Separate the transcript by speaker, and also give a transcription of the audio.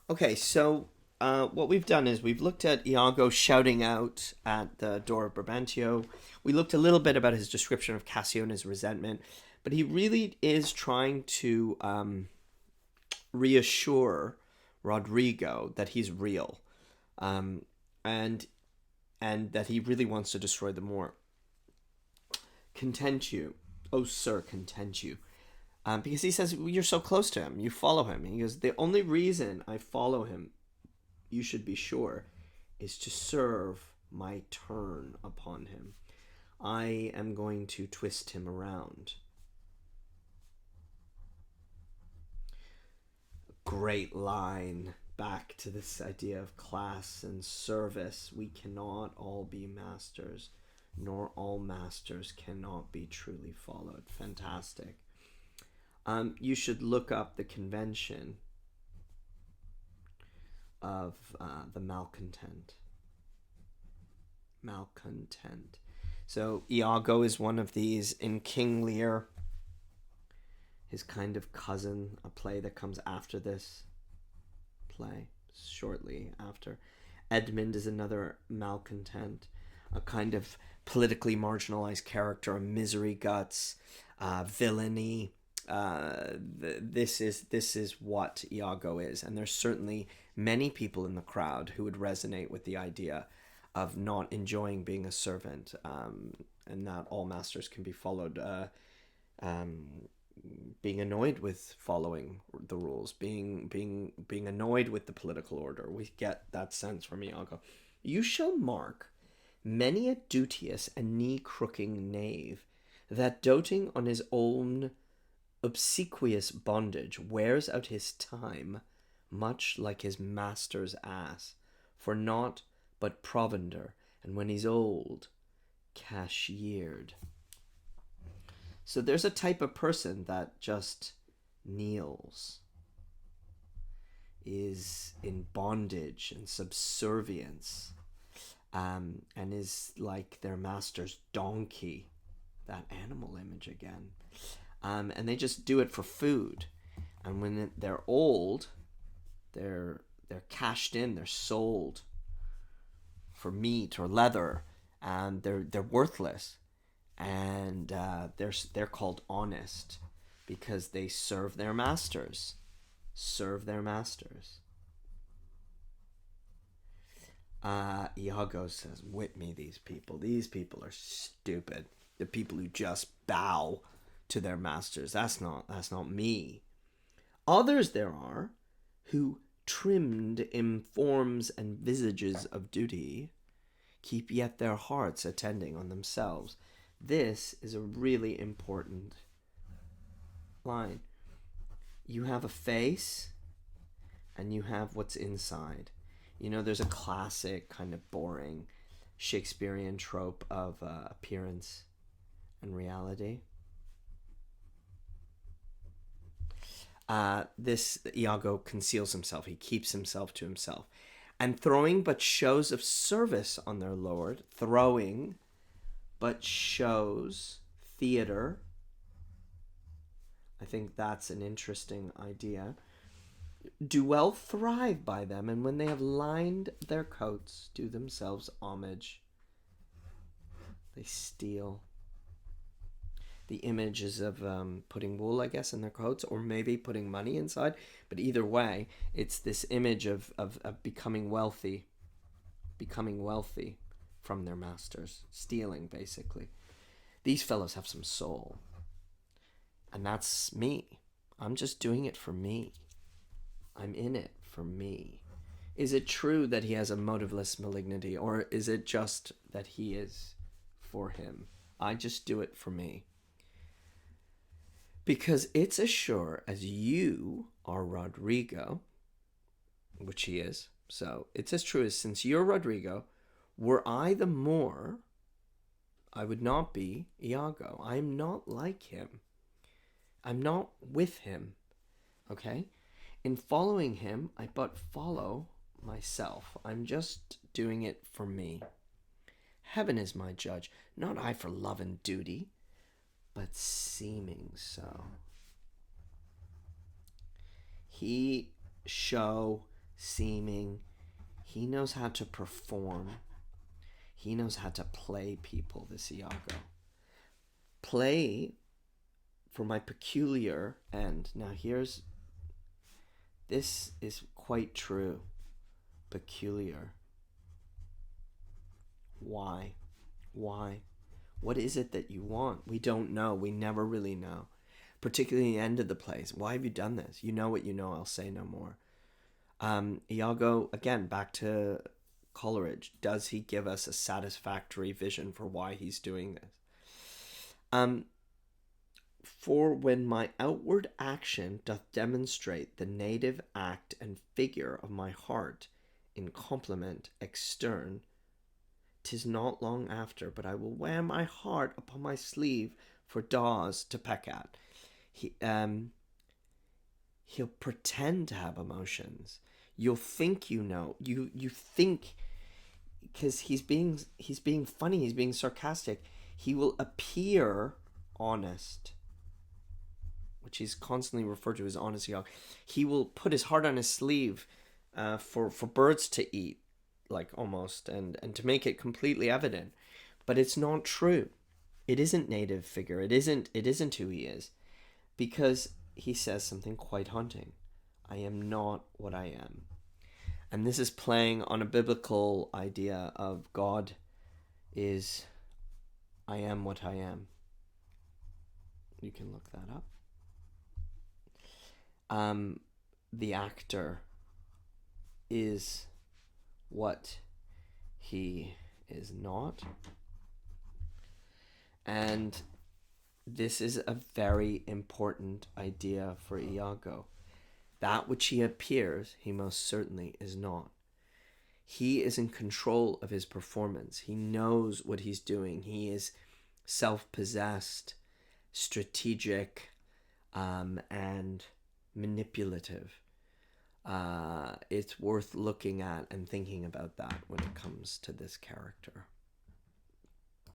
Speaker 1: Okay, so what we've done is we've looked at Iago shouting out at the door of Brabantio. We looked a little bit about his description of Cassio and his resentment, but he really is trying to reassure Rodrigo that he's real, um, and and that he really wants to destroy the Moor. Content you, oh sir, content you. Because he says you're so close to him, you follow him. He goes, the only reason I follow him, you should be sure, is to serve my turn upon him. I am going to twist him around. Great line back to this idea of class and service. We cannot all be masters, nor all masters cannot be truly followed. Fantastic. You should look up the convention of the malcontent. Malcontent. So Iago is one of these in King Lear, his kind of cousin, a play that comes after this play, shortly after. Edmund is another malcontent, a kind of politically marginalized character, a misery guts, villainy. This is what Iago is, and there's certainly many people in the crowd who would resonate with the idea of not enjoying being a servant, and that all masters can be followed. Um, Being annoyed with following the rules, being annoyed with the political order. We get that sense from Iago. You shall mark many a duteous and knee-crooking knave, that doting on his own obsequious bondage wears out his time much like his master's ass, for naught but provender, and when he's old, cashiered. So there's a type of person that just kneels, is in bondage and subservience, and is like their master's donkey, that animal image again. And they just do it for food. And when they're old, they're cashed in, they're sold for meat or leather, and they're worthless, and they're called honest because they serve their masters. Serve their masters. Iago says, "Whip me these people. These people are stupid. The people who just bow to their masters. That's not me. Others there are who, trimmed in forms and visages of duty, keep yet their hearts attending on themselves." This is a really important line. You have a face and you have what's inside. There's a classic kind of boring Shakespearean trope of appearance and reality. This Iago conceals himself. He keeps himself to himself. And throwing but shows of service on their lord, throwing but shows theater. I think that's an interesting idea. Do well thrive by them, and when they have lined their coats, do themselves homage. They steal. The image is of putting wool, I guess, in their coats, or maybe putting money inside. But either way, it's this image of becoming wealthy from their masters, stealing, basically. These fellows have some soul. And that's me. I'm just doing it for me. I'm in it for me. Is it true that he has a motiveless malignity, or is it just that he is for him? I just do it for me. Because it's as sure as you are Rodrigo, which he is. So it's as true as, since you're Rodrigo, were I the Moor, I would not be Iago. I am not like him. I'm not with him. Okay? In following him, I but follow myself. I'm just doing it for me. Heaven is my judge, not I for love and duty, but seeming so. He show seeming. He knows how to perform. He knows how to play people, this Iago. Play for my peculiar end. Now this is quite true. Peculiar. Why? Why? What is it that you want? We don't know. We never really know. Particularly the end of the plays. Why have you done this? You know what you know. I'll say no more. Iago, again, back to Coleridge. Does he give us a satisfactory vision for why he's doing this? For when my outward action doth demonstrate the native act and figure of my heart in complement extern, 'tis not long after, but I will wear my heart upon my sleeve for daws to peck at. He'll pretend to have emotions. You'll think you know. You think, because he's being funny, he's being sarcastic. He will appear honest, which he's constantly referred to as honest Iago. He will put his heart on his sleeve for birds to eat, like almost, and to make it completely evident. But it's not true. It isn't native figure. It isn't who he is, because he says something quite haunting. I am not what I am. And this is playing on a biblical idea of God is, I am what I am. You can look that up. The actor is what he is not. And this is a very important idea for Iago. That which he appears, he most certainly is not. He is in control of his performance. He knows what he's doing. He is self-possessed, strategic, and manipulative. It's worth looking at and thinking about that when it comes to this character.